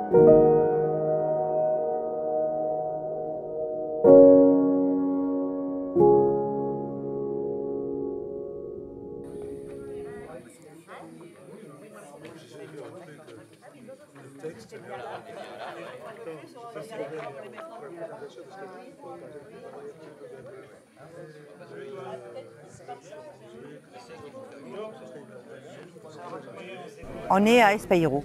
On est à Espeiro.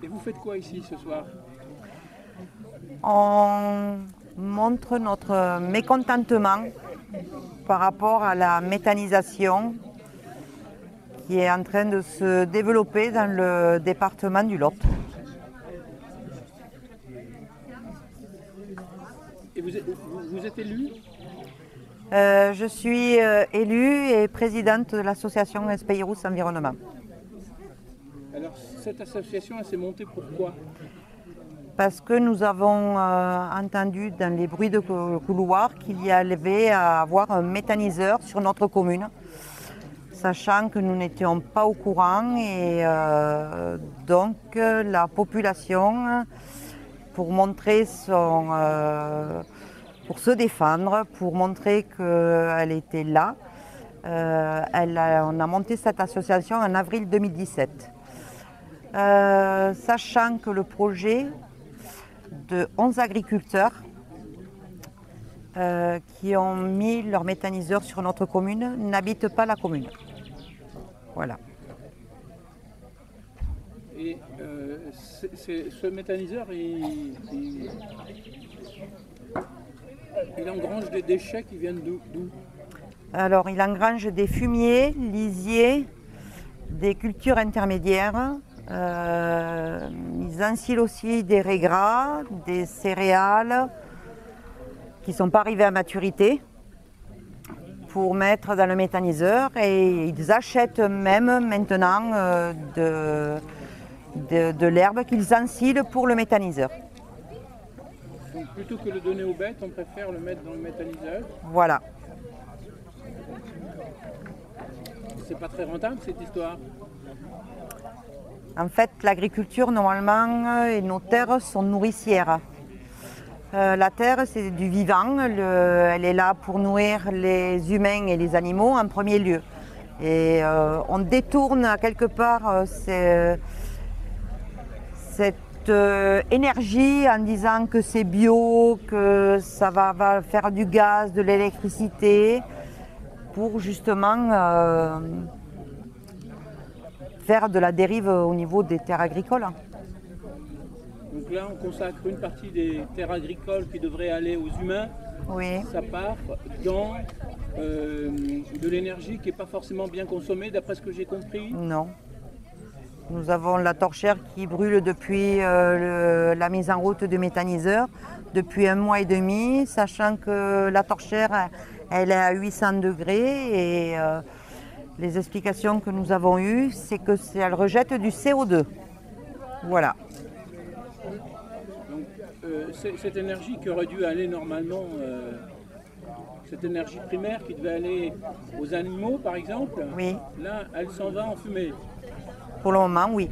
Et vous faites quoi ici ce soir? On montre notre mécontentement par rapport à la méthanisation qui est en train de se développer dans le département du Lot. Et vous êtes élu? Je suis élue et présidente de l'association Espeirous Environnement. Alors cette association, elle s'est montée pourquoi? Parce que nous avons entendu dans les bruits de couloir qu'il y avait à avoir un méthaniseur sur notre commune, sachant que nous n'étions pas au courant et donc la population, pour montrer pour se défendre, pour montrer qu'elle était là, on a monté cette association en avril 2017. Sachant que le projet de 11 agriculteurs qui ont mis leur méthaniseur sur notre commune n'habitent pas la commune. Voilà. Et ce méthaniseur, il engrange des déchets qui viennent d'où? Alors, il engrange des fumiers, lisiers, des cultures intermédiaires. Ils ensilent aussi des raies, des céréales qui ne sont pas arrivées à maturité pour mettre dans le méthaniseur, et ils achètent même maintenant de l'herbe qu'ils ensilent pour le méthaniseur. Donc plutôt que de le donner aux bêtes, on préfère le mettre dans le méthaniseur. Voilà. C'est pas très rentable cette histoire? En fait, l'agriculture, normalement, et nos terres sont nourricières. La terre, c'est du vivant. Elle est là pour nourrir les humains et les animaux en premier lieu. Et on détourne à quelque part cette énergie en disant que c'est bio, que ça va faire du gaz, de l'électricité, pour justement faire de la dérive au niveau des terres agricoles. Donc là, on consacre une partie des terres agricoles qui devraient aller aux humains. Oui. Ça part dans de l'énergie qui n'est pas forcément bien consommée, d'après ce que j'ai compris. Non. Nous avons la torchère qui brûle depuis la mise en route du méthaniseur, depuis 1 mois et demi, sachant que la torchère, elle est à 800 degrés et les explications que nous avons eues, c'est qu'elle rejette du CO2. Voilà. Donc, cette énergie qui aurait dû aller normalement, cette énergie primaire qui devait aller aux animaux par exemple, oui. Là, elle s'en va en fumée. Pour le moment, oui.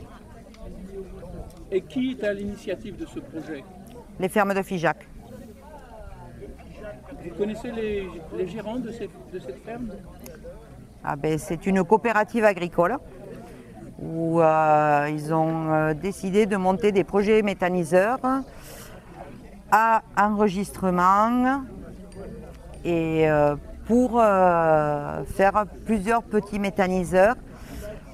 Et qui est à l'initiative de ce projet? Les fermes de Figeac. Vous connaissez les gérants de cette ferme? Ah ben, c'est une coopérative agricole où ils ont décidé de monter des projets méthaniseurs à enregistrement et pour faire plusieurs petits méthaniseurs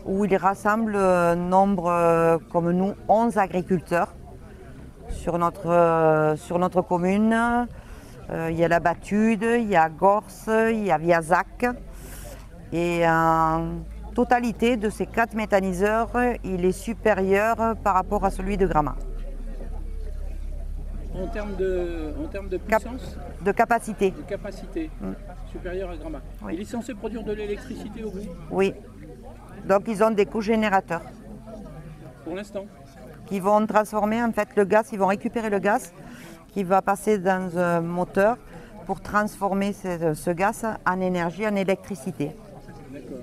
où ils rassemblent nombre, comme nous, 11 agriculteurs sur notre commune. Il y a la Batude, il y a Gorse, il y a Viazac. Et en totalité de ces 4 méthaniseurs, il est supérieur par rapport à celui de Gramat. En termes de puissance? De capacité. De capacité, supérieure à Gramat. Oui. Il est censé produire de l'électricité au bout? Oui. Donc ils ont des cogénérateurs. Pour l'instant? Qui vont transformer en fait le gaz, ils vont récupérer le gaz qui va passer dans un moteur pour transformer ce gaz en énergie, en électricité. D'accord.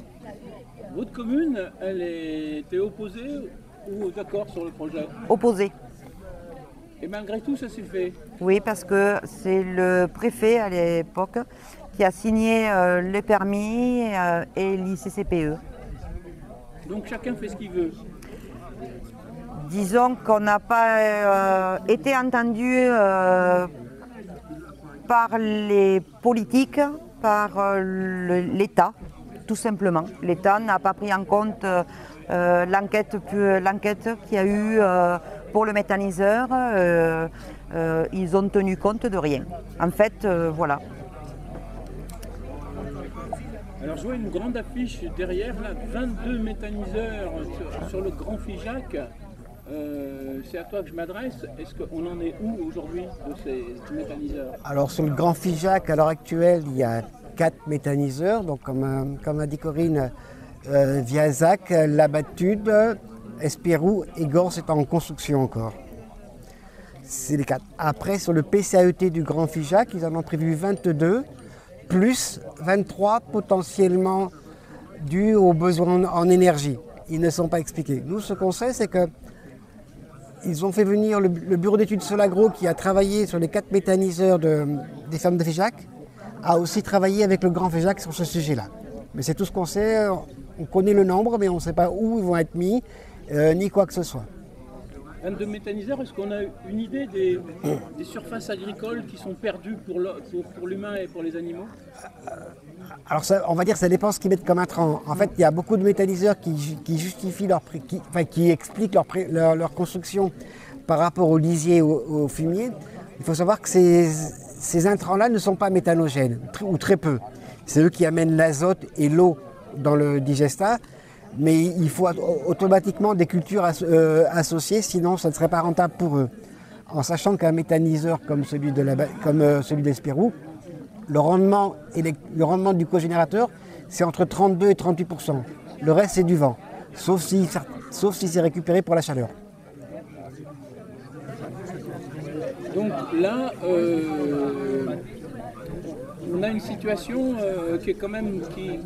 Votre commune, elle était opposée ou d'accord sur le projet? Opposés. Et malgré tout, ça s'est fait. Oui, parce que c'est le préfet à l'époque qui a signé les permis et l'ICCPE. Donc chacun fait ce qu'il veut. Disons qu'on n'a pas été entendu par les politiques, par l'État, tout simplement. L'État n'a pas pris en compte l'enquête qu'il y a eu pour le méthaniseur. Ils ont tenu compte de rien. En fait, voilà. Alors je vois une grande affiche derrière, là, 22 méthaniseurs sur le Grand Figeac. C'est à toi que je m'adresse. Est-ce qu'on en est où aujourd'hui de ces méthaniseurs? Alors sur le Grand Figeac, à l'heure actuelle, il y a 4 méthaniseurs. Donc comme a dit Corinne, Viazac, Labattude, Espérou et Gorce est en construction encore. C'est les 4. Après, sur le PCAET du Grand Figeac, ils en ont prévu 22, plus 23 potentiellement dus aux besoins en énergie. Ils ne sont pas expliqués. Nous, ce qu'on sait, c'est que ils ont fait venir le bureau d'études Solagro qui a travaillé sur les 4 méthaniseurs des fermes de Figeac, a aussi travaillé avec le Grand Figeac sur ce sujet-là. Mais c'est tout ce qu'on sait. On connaît le nombre, mais on ne sait pas où ils vont être mis, ni quoi que ce soit. 22 méthaniseurs, est-ce qu'on a une idée des surfaces agricoles qui sont perdues pour l'humain et pour les animaux? Alors ça, on va dire que ça dépend ce qu'ils mettent comme intrant. En fait, il y a beaucoup de méthaniseurs qui justifient qui expliquent leur construction par rapport au lisier et au fumier. Il faut savoir que ces intrants-là ne sont pas méthanogènes, ou très peu. C'est eux qui amènent l'azote et l'eau dans le digestat. Mais il faut automatiquement des cultures associées, sinon ça ne serait pas rentable pour eux. En sachant qu'un méthaniseur comme celui d'Espérou, le rendement du cogénérateur, c'est entre 32 et 38%. Le reste, c'est du vent, sauf si c'est récupéré pour la chaleur. Donc là, on a une situation qui est quand même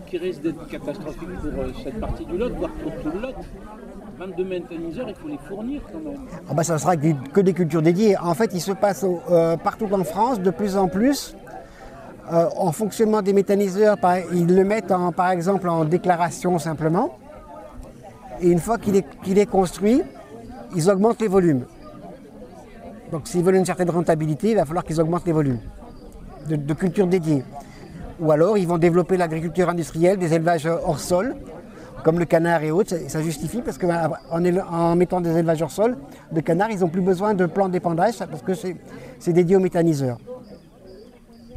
qui risque d'être catastrophique pour cette partie du Lot, voire pour tout le Lot. 22 méthaniseurs, il faut les fournir quand même. Ah bah ça ne sera que des cultures dédiées. En fait, il se passe partout en France, de plus en plus, en fonctionnement des méthaniseurs, ils le mettent par exemple en déclaration simplement. Et une fois qu'il est construit, ils augmentent les volumes. Donc s'ils veulent une certaine rentabilité, il va falloir qu'ils augmentent les volumes de cultures dédiées. Ou alors ils vont développer l'agriculture industrielle, des élevages hors sol, comme le canard et autres. Ça justifie parce qu'en mettant des élevages hors sol, de canards, ils n'ont plus besoin de plans d'épandage parce que c'est dédié aux méthaniseurs.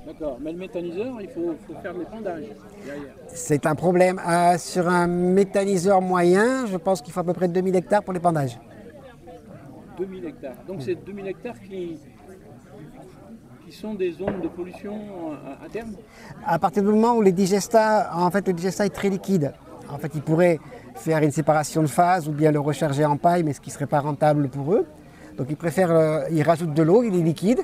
D'accord, mais le méthaniseur, il faut faire de l'épandage derrière. C'est un problème. Sur un méthaniseur moyen, je pense qu'il faut à peu près 2000 hectares pour l'épandage. 2000 hectares. Donc c'est 2000 hectares qui sont des zones de pollution à terme? À partir du moment où le digestat est très liquide, en fait, ils pourraient faire une séparation de phase ou bien le recharger en paille, mais ce qui ne serait pas rentable pour eux. Donc ils rajoutent de l'eau, il est liquide,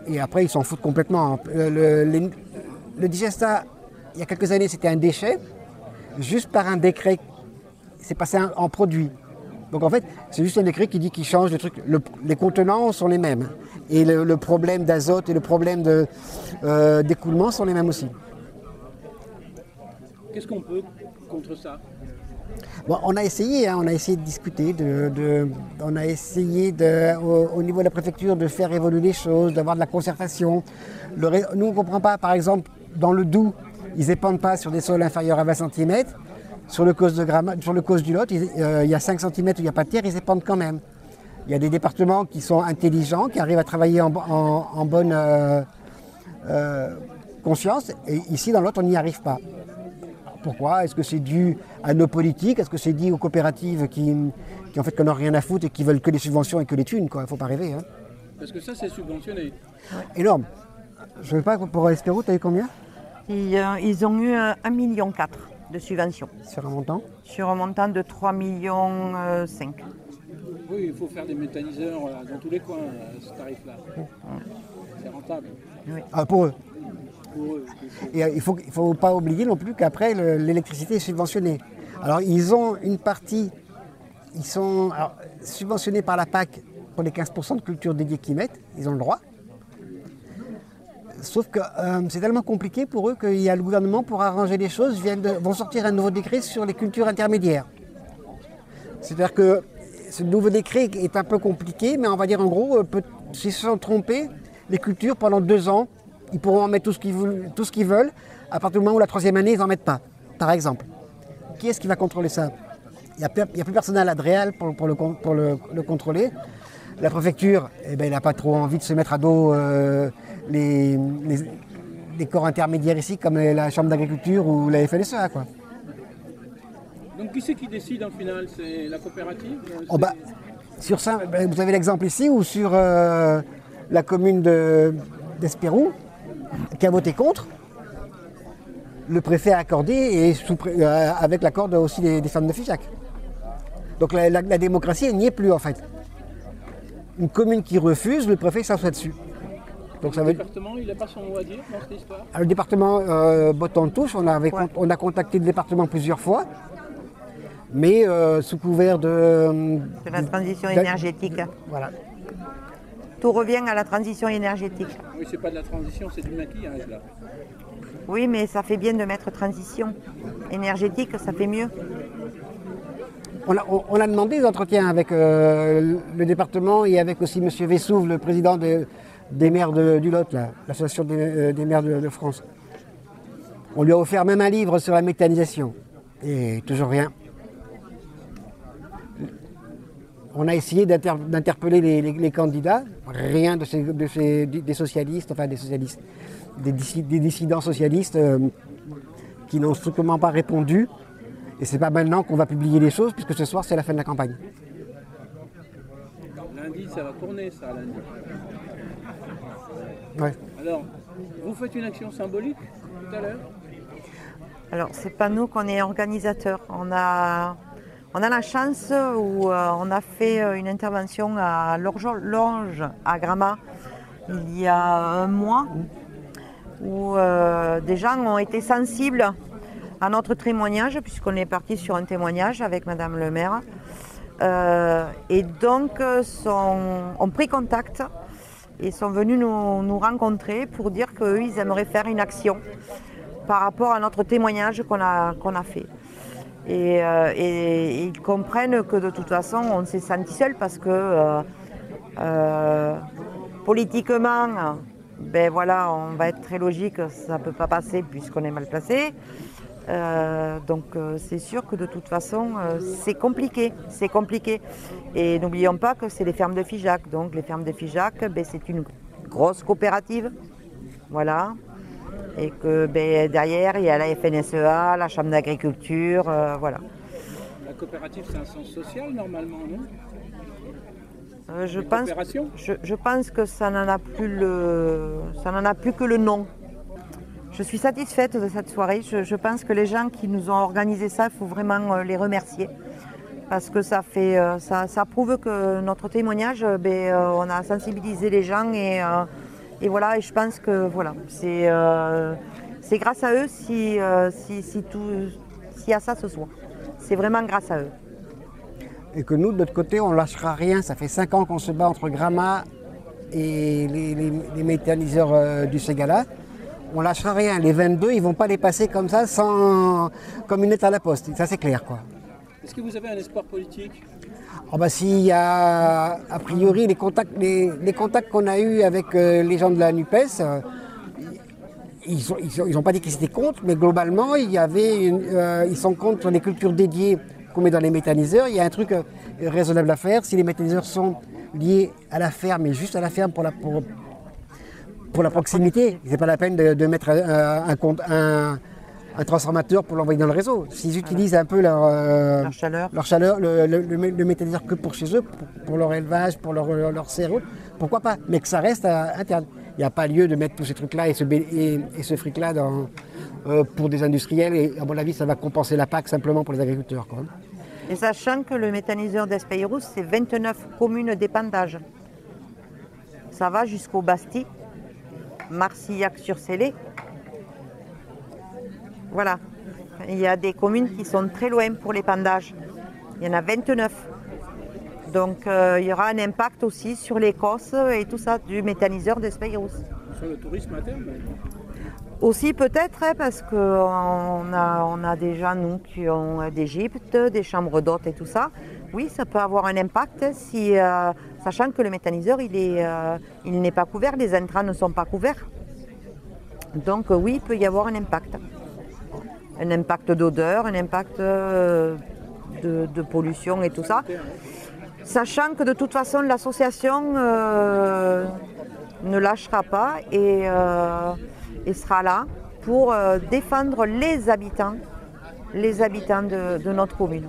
et après ils s'en foutent complètement. Le digestat, il y a quelques années, c'était un déchet. Juste par un décret, c'est passé en produit. Donc en fait, c'est juste un décret qui dit qu'il change le truc. Les contenants sont les mêmes. Et le problème d'azote et le problème d'écoulement sont les mêmes aussi. Qu'est-ce qu'on peut contre ça? Bon, on a essayé de discuter, on a essayé au niveau de la préfecture de faire évoluer les choses, d'avoir de la concertation. Nous, on ne comprend pas, par exemple, dans le Doubs, ils n'épandent pas sur des sols inférieurs à 20 cm. Sur le causse du Lot, il y a 5 cm où il n'y a pas de terre, ils épandent quand même. Il y a des départements qui sont intelligents, qui arrivent à travailler en bonne conscience. Et ici, dans l'autre, on n'y arrive pas. Pourquoi? Est-ce que c'est dû à nos politiques? Est-ce que c'est dû aux coopératives qui en fait, n'ont rien à foutre et qui veulent que les subventions et que les thunes? Il ne faut pas rêver. Hein. Parce que ça, c'est subventionné. Ouais. Énorme. Je ne sais pas, pour Espérou, tu as eu combien? Ils ont eu 1,4 million de subventions. Sur un montant? Sur un montant de 3,5 millions. Oui, il faut faire des méthaniseurs dans tous les coins, ce tarif-là. C'est rentable. Oui. Ah, pour eux. Et il ne faut pas oublier non plus qu'après, l'électricité est subventionnée. Alors, ils ont une partie ils sont subventionnés par la PAC pour les 15% de culture dédiée qu'ils mettent, ils ont le droit. Sauf que c'est tellement compliqué pour eux qu'il y a le gouvernement pour arranger les choses, vont sortir un nouveau décret sur les cultures intermédiaires. C'est-à-dire que ce nouveau décret est un peu compliqué, mais on va dire en gros, s'ils se sont trompés, les cultures pendant 2 ans, ils pourront en mettre tout ce qu'ils veulent, à partir du moment où la 3e année, ils n'en mettent pas, par exemple. Qui est-ce qui va contrôler ça? Il n'y a plus personne à l'Adréal pour le contrôler. La préfecture, eh ben, elle n'a pas trop envie de se mettre à dos les corps intermédiaires ici, comme la Chambre d'agriculture ou la FNSEA, quoi. Donc qui c'est qui décide en final? C'est la coopérative? Sur ça, vous avez l'exemple ici, ou sur la commune d'Espérou, qui a voté contre. Le préfet a accordé, et avec l'accord aussi des femmes de Figeac. Donc la démocratie, elle n'y est plus en fait. Une commune qui refuse, le préfet s'assoit dessus. Donc, le département, il n'a pas son mot à dire dans cette histoire? Le département botte en touche, on a contacté le département plusieurs fois, mais sous couvert de la transition énergétique. Voilà. Tout revient à la transition énergétique. Oui, c'est pas de la transition, c'est du maquillage là. Oui, mais ça fait bien de mettre transition énergétique, ça fait mieux. On a demandé des entretiens avec le département et avec aussi M. Vessouve, le président des maires du Lot, l'association des maires de France. On lui a offert même un livre sur la méthanisation. Et toujours rien. On a essayé d'interpeller les candidats. Rien des socialistes, enfin des dissidents socialistes qui n'ont strictement pas répondu. Et c'est pas maintenant qu'on va publier les choses, puisque ce soir c'est la fin de la campagne. Lundi, ça va tourner ça, lundi. Ouais. Alors, vous faites une action symbolique tout à l'heure? Alors, c'est pas nous qu'on est organisateurs. On a la chance où on a fait une intervention à l'Orge, à Gramat, il y a un mois, où des gens ont été sensibles à notre témoignage, puisqu'on est parti sur un témoignage avec Madame le maire. Et donc, ont pris contact et sont venus nous rencontrer pour dire qu'eux, ils aimeraient faire une action par rapport à notre témoignage qu'on a fait. Et ils comprennent que de toute façon, on s'est senti seul parce que politiquement, ben voilà, on va être très logique, ça ne peut pas passer puisqu'on est mal placé. Donc c'est sûr que de toute façon c'est compliqué. Et n'oublions pas que c'est les fermes de Figeac. Donc les fermes de Figeac, ben, c'est une grosse coopérative. Voilà. Et que ben, derrière il y a la FNSEA, la Chambre d'agriculture, voilà. La coopérative c'est un sens social normalement, non? Je pense que ça n'en a plus que le nom. Je suis satisfaite de cette soirée. Je pense que les gens qui nous ont organisé ça, il faut vraiment les remercier. Parce que ça prouve que notre témoignage, on a sensibilisé les gens et voilà. Et je pense que voilà, c'est grâce à eux si à ça ce soir. C'est vraiment grâce à eux. Et que nous, de notre côté, on ne lâchera rien. Ça fait 5 ans qu'on se bat entre Gramat et les méthaniseurs du Ségala. On ne lâchera rien. Les 22, ils ne vont pas les passer comme ça, comme une lettre à la poste. Ça, c'est clair, quoi. Est-ce que vous avez un espoir politique? S'il y a, a priori, les contacts qu'on a eus avec les gens de la NUPES, ils n'ont pas dit qu'ils étaient contre, mais globalement, ils sont contre les cultures dédiées qu'on met dans les méthaniseurs. Il y a un truc raisonnable à faire. Si les méthaniseurs sont liés à la ferme, et juste à la ferme pour la proximité, c'est pas la peine de mettre un transformateur pour l'envoyer dans le réseau. S'ils utilisent un peu leur chaleur, le méthaniseur que pour chez eux, pour leur élevage, pour leur cerveau, pourquoi pas? Mais que ça reste interne. Il n'y a pas lieu de mettre tous ces trucs-là et ce fric-là pour des industriels. Et à mon avis, ça va compenser la PAC simplement pour les agriculteurs, quoi. Et sachant que le méthaniseur d'Espeyroux, c'est 29 communes d'épandage. Ça va jusqu'au Basti, Marcillac-sur-Célé. Voilà. Il y a des communes qui sont très loin pour l'épandage. Il y en a 29. Donc il y aura un impact aussi sur l'Écosse et tout ça du méthaniseur d'Espérous. Sur le tourisme à terme. Aussi peut-être parce qu'on a des gens, nous, qui ont d'Égypte, des chambres d'hôtes et tout ça. Oui, ça peut avoir un impact, sachant que le méthaniseur, il n'est pas couvert, les intrants ne sont pas couverts. Donc oui, il peut y avoir un impact. Un impact d'odeur, un impact de pollution et tout ça. Sachant que de toute façon, l'association ne lâchera pas et sera là pour défendre les habitants de notre commune.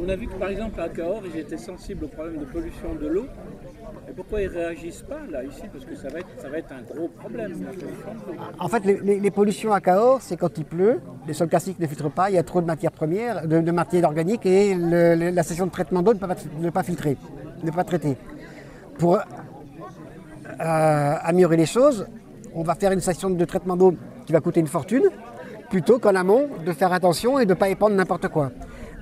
On a vu que par exemple à Cahors, ils étaient sensibles au problème de pollution de l'eau. Et pourquoi ils ne réagissent pas là, ici? Parce que ça va être un gros problème, la pollution de l'eau. En fait, les pollutions à Cahors, c'est quand il pleut, les sols calciques ne filtrent pas, il y a trop de matières premières, de matière organique et la station de traitement d'eau ne pas filtrer, ne pas traiter. Pour améliorer les choses, on va faire une station de traitement d'eau qui va coûter une fortune, plutôt qu'en amont de faire attention et de ne pas épandre n'importe quoi.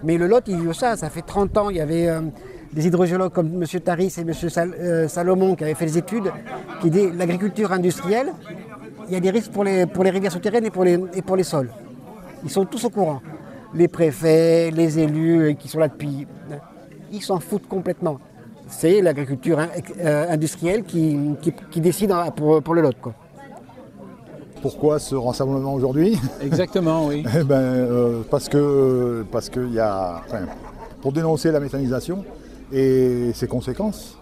Mais le Lot, il veut ça fait 30 ans, il y avait des hydrogéologues comme M. Taris et M. Salomon qui avaient fait des études qui disaient l'agriculture industrielle, il y a des risques pour les rivières souterraines et pour les sols. Ils sont tous au courant. Les préfets, les élus qui sont là depuis, ils s'en foutent complètement. C'est l'agriculture industrielle qui décide pour le Lot, quoi. Pourquoi ce rassemblement aujourd'hui? Exactement, oui. Parce qu'il y a, pour dénoncer la méthanisation et ses conséquences.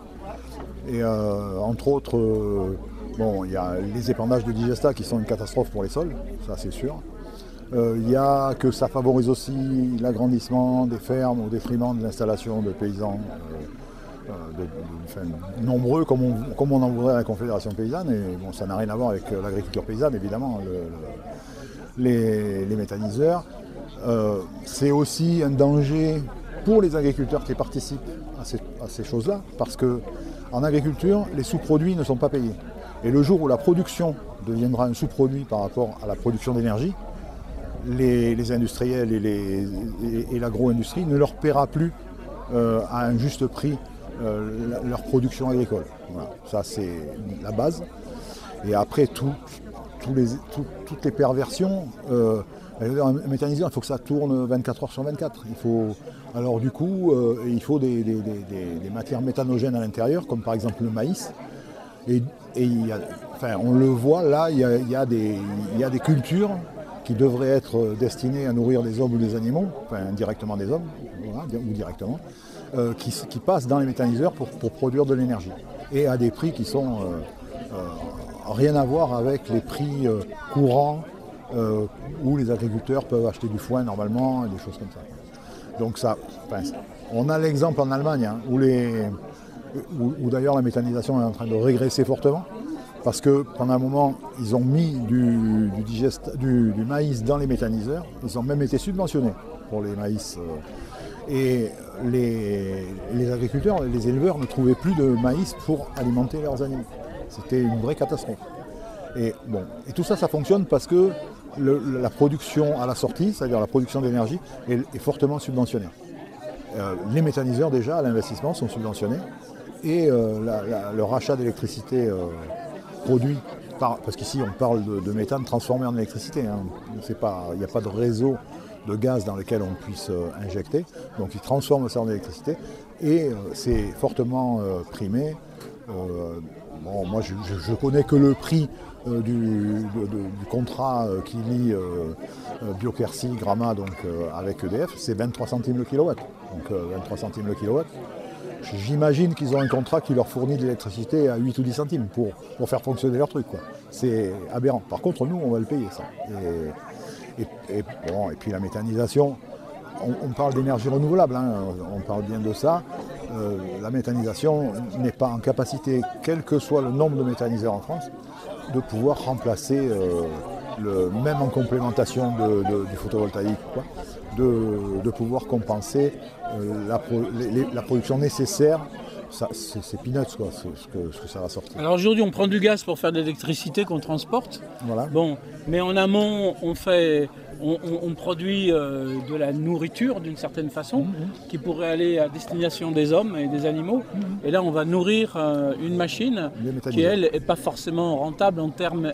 Et entre autres, il y a les épandages de digesta qui sont une catastrophe pour les sols, ça c'est sûr. Il y a que ça favorise aussi l'agrandissement des fermes au détriment de l'installation de paysans nombreux comme on en voudrait à la Confédération paysanne. Et bon, ça n'a rien à voir avec l'agriculture paysanne, évidemment, les méthaniseurs. C'est aussi un danger pour les agriculteurs qui participent à ces choses-là, parce qu'en agriculture, les sous-produits ne sont pas payés. Et le jour où la production deviendra un sous-produit par rapport à la production d'énergie, les industriels et l'agro-industrie ne leur paiera plus à un juste prix leur production agricole. Voilà. Ça, c'est la base. Et après, toutes les perversions, un méthaniseur, il faut que ça tourne 24 heures sur 24. Alors du coup, il faut des matières méthanogènes à l'intérieur, comme par exemple le maïs. Et on le voit là, il y a des cultures qui devraient être destinées à nourrir des hommes ou des animaux, indirectement des hommes, voilà, ou directement, qui passent dans les méthaniseurs pour produire de l'énergie. Et à des prix qui sont rien à voir avec les prix courants où les agriculteurs peuvent acheter du foin normalement et des choses comme ça. Donc ça, on a l'exemple en Allemagne où d'ailleurs la méthanisation est en train de régresser fortement, parce que pendant un moment ils ont mis du maïs dans les méthaniseurs, ils ont même été subventionnés pour les maïs. Et les agriculteurs, les éleveurs ne trouvaient plus de maïs pour alimenter leurs animaux. C'était une vraie catastrophe. Et tout ça, ça fonctionne parce que la production à la sortie, c'est-à-dire la production d'énergie, est fortement subventionnée. Les méthaniseurs déjà à l'investissement sont subventionnés et le rachat d'électricité produit parce qu'ici on parle de méthane transformé en électricité. Hein. Il n'y a pas de réseau de gaz dans lequel on puisse injecter, donc ils transforment ça en électricité et c'est fortement primé. Moi je connais que le prix du contrat qui lie Bioquercy, Grama avec EDF, c'est 23 centimes le kilowatt. Donc 23 centimes le kilowatt. J'imagine qu'ils ont un contrat qui leur fournit de l'électricité à 8 ou 10 centimes pour faire fonctionner leur truc, quoi. C'est aberrant. Par contre, nous, on va le payer, ça. Et puis la méthanisation, on parle d'énergie renouvelable, hein, on parle bien de ça. La méthanisation n'est pas en capacité, quel que soit le nombre de méthaniseurs en France, de pouvoir remplacer, même en complémentation du photovoltaïque, quoi, de pouvoir compenser la production nécessaire. C'est peanuts, quoi, ce que ça va sortir. Alors aujourd'hui, on prend du gaz pour faire de l'électricité qu'on transporte. Voilà. Bon, mais en amont, on fait on produit de la nourriture d'une certaine façon qui pourrait aller à destination des hommes et des animaux. Et là, on va nourrir une machine qui, elle, n'est pas forcément rentable en termes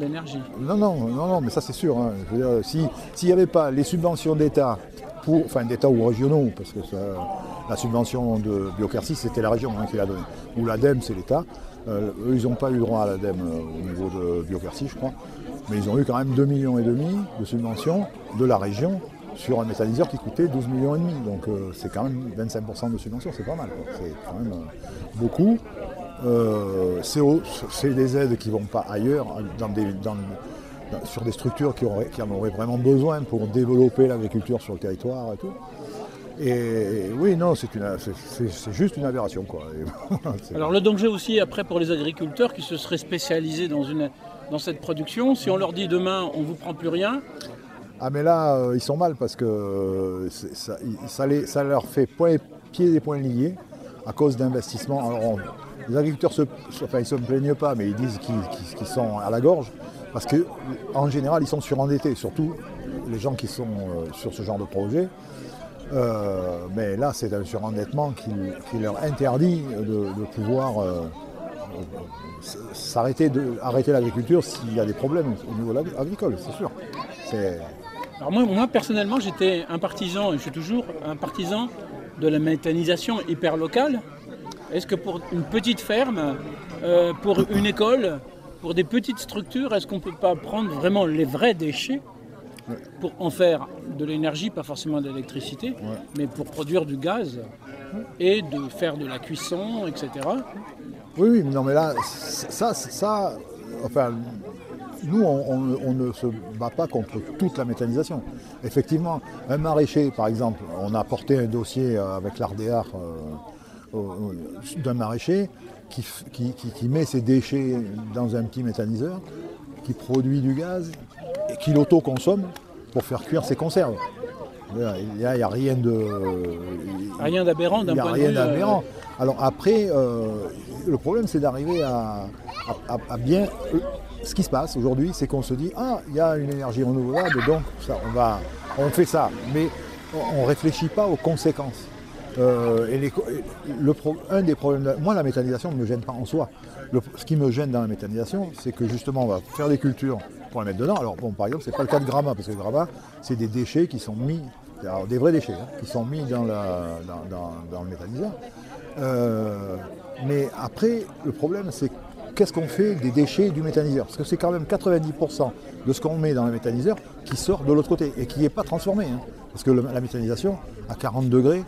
d'énergie. Non, mais ça c'est sûr. Hein. Je veux dire, s'il n'y avait pas les subventions d'État, d'État ou régionaux, parce que la subvention de Bioquercy, c'était la région qui l'a donnée, ou l'ADEME, c'est l'État. Eux, ils n'ont pas eu droit à l'ADEME au niveau de Bioquercy, je crois. Mais ils ont eu quand même 2,5 millions de subventions de la région sur un méthaniseur qui coûtait 12,5 millions. Donc c'est quand même 25% de subvention, c'est pas mal. C'est quand même beaucoup. C'est des aides qui ne vont pas ailleurs, sur des structures qui en auraient vraiment besoin pour développer l'agriculture sur le territoire et tout. Et oui, non, c'est juste une aberration, quoi. Alors le danger aussi après pour les agriculteurs qui se seraient spécialisés dans cette production, si on leur dit demain on ne vous prend plus rien. Ah mais là, ils sont mal parce que ça leur fait pieds et poings liés à cause d'investissements. Alors les agriculteurs ils ne se plaignent pas, mais ils disent qu'ils sont à la gorge parce qu'en général ils sont surendettés, surtout les gens qui sont sur ce genre de projet. Mais là, c'est un surendettement qui leur interdit de pouvoir arrêter l'agriculture s'il y a des problèmes au niveau agricole, c'est sûr. Alors moi, personnellement, j'étais un partisan, et je suis toujours un partisan de la méthanisation hyper locale. Est-ce que pour une petite ferme, pour une école, pour des petites structures, est-ce qu'on ne peut pas prendre vraiment les vrais déchets pour en faire de l'énergie, pas forcément de l'électricité, mais pour produire du gaz et de faire de la cuisson, etc. Oui, non, mais là, enfin, nous, on ne se bat pas contre toute la méthanisation. Effectivement, un maraîcher, par exemple, on a porté un dossier avec l'ARDEAR d'un maraîcher qui met ses déchets dans un petit méthaniseur, qui produit du gaz et qui l'auto-consomme pour faire cuire ses conserves. Il n'y a rien d'aberrant d'un point de vue. Alors après, le problème c'est d'arriver à bien... Ce qui se passe aujourd'hui, c'est qu'on se dit « Ah, il y a une énergie renouvelable, donc ça, on fait ça ». Mais on ne réfléchit pas aux conséquences. Un des problèmes... Moi, la méthanisation ne me gêne pas en soi. Ce qui me gêne dans la méthanisation, c'est que justement, on va faire des cultures pour les mettre dedans. Alors, bon, par exemple, ce n'est pas le cas de Grama, parce que Grama, c'est des déchets qui sont mis, alors des vrais déchets, qui sont mis dans le méthaniseur. Mais après, le problème, c'est qu'est-ce qu'on fait des déchets du méthaniseur? Parce que c'est quand même 90% de ce qu'on met dans le méthaniseur qui sort de l'autre côté et qui n'est pas transformé. Parce que la méthanisation, à 40 degrés,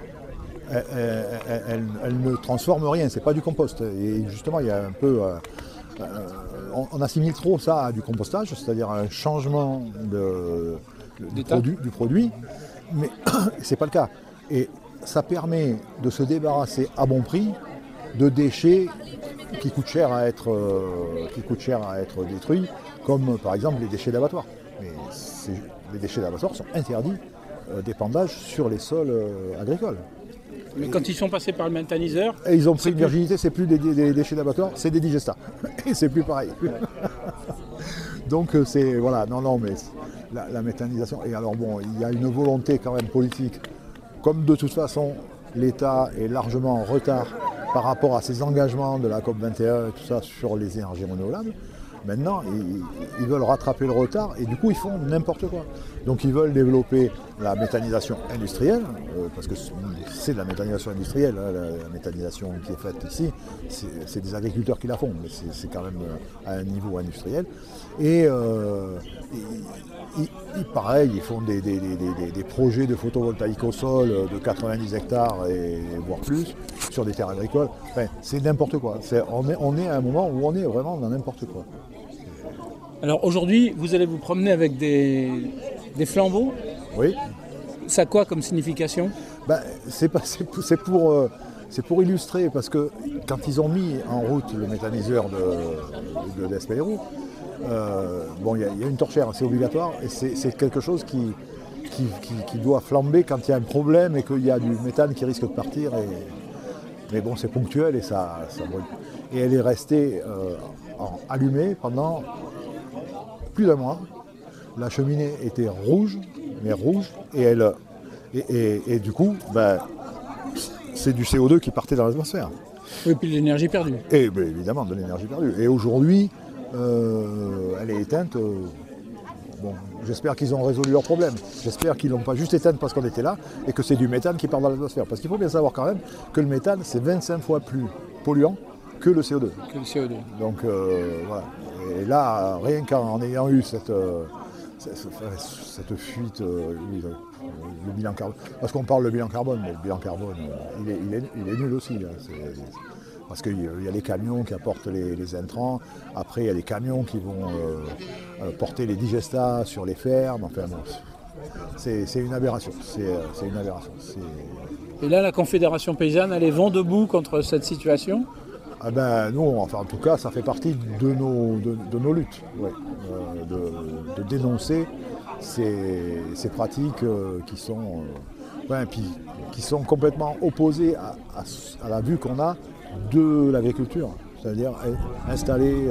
elle ne transforme rien, c'est pas du compost. Et justement, il y a un peu... on assimile trop ça à du compostage, c'est-à-dire un changement du produit, mais c'est pas le cas. Et ça permet de se débarrasser à bon prix de déchets qui coûtent cher à être détruits, comme par exemple les déchets d'abattoir. Mais les déchets d'abattoir sont interdits d'épandage sur les sols agricoles. Mais quand ils sont passés par le méthaniseur... Et ils ont pris une virginité, c'est plus des déchets d'abattoir, c'est des digestats. Et c'est plus pareil. Donc c'est... Voilà, non, mais la méthanisation... Et alors bon, il y a une volonté quand même politique. Comme de toute façon, l'État est largement en retard par rapport à ses engagements de la COP21 et tout ça sur les énergies renouvelables. Maintenant, ils veulent rattraper le retard et du coup, ils font n'importe quoi. Donc, ils veulent développer la méthanisation industrielle, parce que c'est de la méthanisation industrielle, la méthanisation qui est faite ici, c'est des agriculteurs qui la font, mais c'est quand même à un niveau industriel. Et pareil, ils font des projets de photovoltaïque au sol de 90 hectares et voire plus sur des terres agricoles. Enfin, c'est n'importe quoi. On est à un moment où on est vraiment dans n'importe quoi. Alors aujourd'hui, vous allez vous promener avec des flambeaux. Oui. Ça a quoi comme signification? C'est pour illustrer, parce que quand ils ont mis en route le méthaniseur d'Espeirou, il y a une torchère, c'est obligatoire, et c'est quelque chose qui doit flamber quand il y a un problème et qu'il y a du méthane qui risque de partir. Mais bon, c'est ponctuel et ça brûle. Et elle est restée allumée pendant plus d'un mois. la cheminée était rouge, mais rouge, et du coup, c'est du CO2 qui partait dans l'atmosphère. Oui, puis l'énergie perdue. Et évidemment, de l'énergie perdue. Et aujourd'hui, elle est éteinte. Bon, j'espère qu'ils ont résolu leur problème. J'espère qu'ils ne l'ont pas juste éteinte parce qu'on était là et que c'est du méthane qui part dans l'atmosphère. Parce qu'il faut bien savoir quand même que le méthane, c'est 25 fois plus polluant que le CO2. Que le CO2. Donc voilà. Et là, rien qu'en ayant eu cette fuite, le bilan carbone. Parce qu'on parle de bilan carbone, mais le bilan carbone, il est nul aussi. Là. Parce qu'il y a les camions qui apportent les intrants, après il y a les camions qui vont porter les digestats sur les fermes, enfin bon, c'est une aberration. C'est une aberration. Et là, la Confédération paysanne, elle est vent debout contre cette situation? Ah ben nous, enfin en tout cas, ça fait partie de nos luttes, ouais, de dénoncer ces pratiques qui sont, qui sont complètement opposées à la vue qu'on a de l'agriculture, c'est-à-dire installer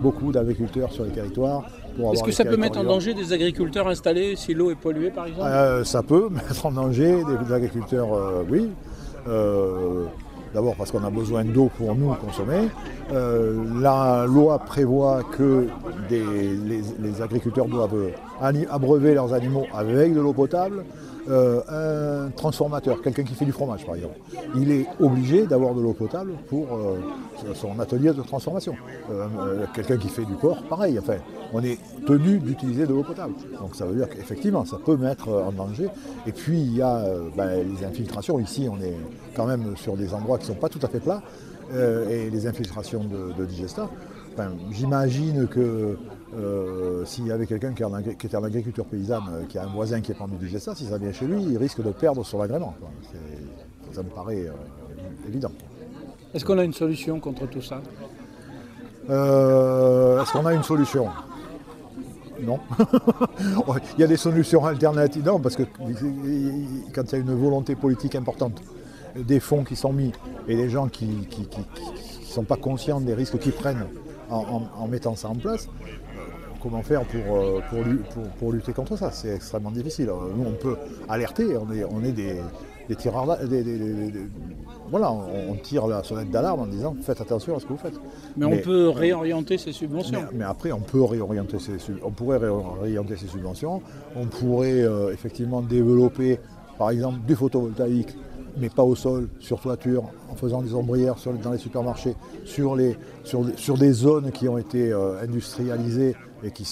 beaucoup d'agriculteurs sur les territoires. Est-ce que ça peut mettre en danger des agriculteurs installés si l'eau est polluée, par exemple? Ça peut mettre en danger des agriculteurs, oui. D'abord parce qu'on a besoin d'eau pour nous consommer. La loi prévoit que les agriculteurs doivent abreuver leurs animaux avec de l'eau potable. Un transformateur, quelqu'un qui fait du fromage par exemple, il est obligé d'avoir de l'eau potable pour son atelier de transformation. Quelqu'un qui fait du porc, pareil, enfin, on est tenu d'utiliser de l'eau potable. Donc ça veut dire qu'effectivement ça peut mettre en danger. Et puis il y a les infiltrations. Ici on est quand même sur des endroits qui ne sont pas tout à fait plats, et les infiltrations de digestats. Enfin, j'imagine que s'il y avait quelqu'un qui était en agriculture paysanne, qui a un voisin qui est pendu du digestat, si ça vient chez lui, il risque de perdre son agrément. Ça me paraît évident. Est-ce qu'on a une solution contre tout ça? Est-ce qu'on a une solution? Non. Il y a des solutions alternatives. Non, parce que quand il y a une volonté politique importante, des fonds qui sont mis et des gens qui ne sont pas conscients des risques qu'ils prennent en mettant ça en place, comment faire pour lutter contre ça? C'est extrêmement difficile. Nous, on peut alerter, on est des tireurs, voilà, on tire la sonnette d'alarme en disant faites attention à ce que vous faites. Mais on peut réorienter ces subventions. Mais après, on pourrait réorienter ces subventions. On pourrait effectivement développer, par exemple, du photovoltaïque, mais pas au sol, sur toiture, en faisant des ombrières dans les supermarchés, sur des zones qui ont été industrialisées et qui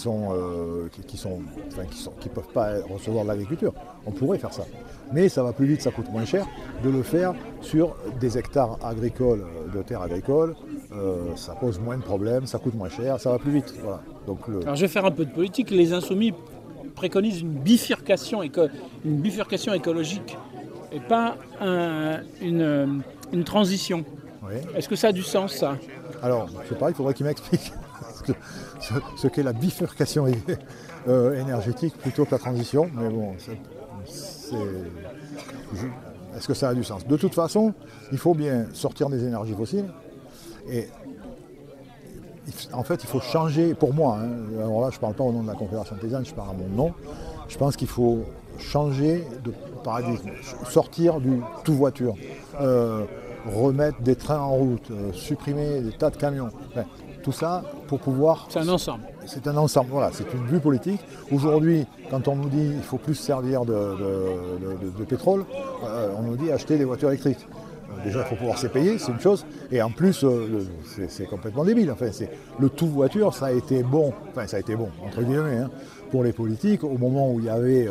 peuvent pas recevoir de l'agriculture. On pourrait faire ça. Mais ça va plus vite, ça coûte moins cher de le faire sur des hectares agricoles, de terres agricoles. Ça pose moins de problèmes, ça coûte moins cher, ça va plus vite. Voilà. Donc Alors je vais faire un peu de politique. Les Insoumis préconisent une bifurcation écologique et pas une transition. Oui. Est-ce que ça a du sens, ça? Alors, je sais pas, il faudrait qu'il m'explique ce qu'est la bifurcation énergétique plutôt que la transition. Mais bon, est-ce que ça a du sens? De toute façon, il faut bien sortir des énergies fossiles. Et en fait, il faut changer, pour moi, alors là, je ne parle pas au nom de la Confédération paysanne, je parle à mon nom. Je pense qu'il faut changer de paradigme, sortir du tout voiture, remettre des trains en route, supprimer des tas de camions. Enfin, tout ça pour pouvoir... C'est un ensemble. C'est un ensemble, voilà, c'est une vue politique. Aujourd'hui, quand on nous dit qu'il faut plus servir de pétrole, on nous dit acheter des voitures électriques. Déjà, il faut pouvoir se payer, c'est une chose. Et en plus, c'est complètement débile. Enfin, le tout voiture, ça a été bon, entre guillemets, pour les politiques, au moment où il y avait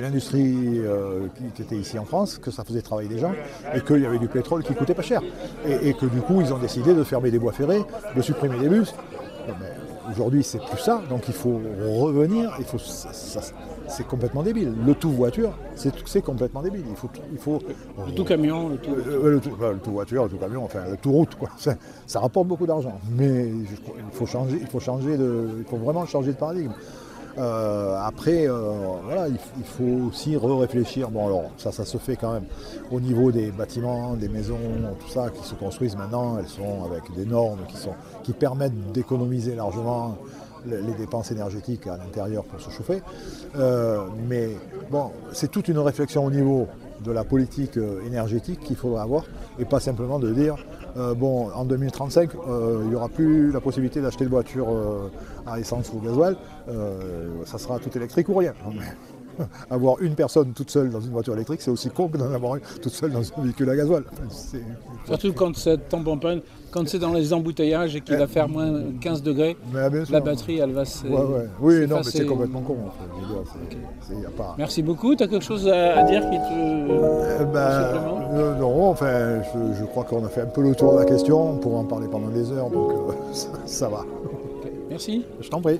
l'industrie qui était ici en France, que ça faisait travailler des gens, et qu'il y avait du pétrole qui coûtait pas cher. Et que du coup, ils ont décidé de fermer des voies ferrées, de supprimer des bus. Aujourd'hui, c'est plus ça, donc il faut revenir. C'est complètement débile. Le tout voiture, c'est complètement débile. Il faut le tout camion, le tout voiture, le tout camion, enfin le tout route, quoi. Ça rapporte beaucoup d'argent, mais il faut vraiment changer de paradigme. Après, voilà, il faut aussi réfléchir. Bon, alors ça se fait quand même au niveau des bâtiments, des maisons, tout ça qui se construisent maintenant. Elles sont avec des normes qui permettent d'économiser largement les dépenses énergétiques à l'intérieur pour se chauffer. Mais bon, c'est toute une réflexion au niveau de la politique énergétique qu'il faudra avoir et pas simplement de dire bon, en 2035 il n'y aura plus la possibilité d'acheter de voitures à essence ou gasoil, ça sera tout électrique ou rien. Avoir une personne toute seule dans une voiture électrique, c'est aussi con que d'en avoir une toute seule dans un véhicule à gasoil. Surtout quand ça tombe en panne, quand c'est dans les embouteillages et qu'il va faire moins 15 degrés, la batterie elle va se. Oui, non, mais c'est complètement con. En fait. Y a pas... Merci beaucoup. Tu as quelque chose à dire qui te. Non, enfin, je crois qu'on a fait un peu le tour de la question. On pourra en parler pendant des heures, donc ça va. Okay. Merci. Je t'en prie.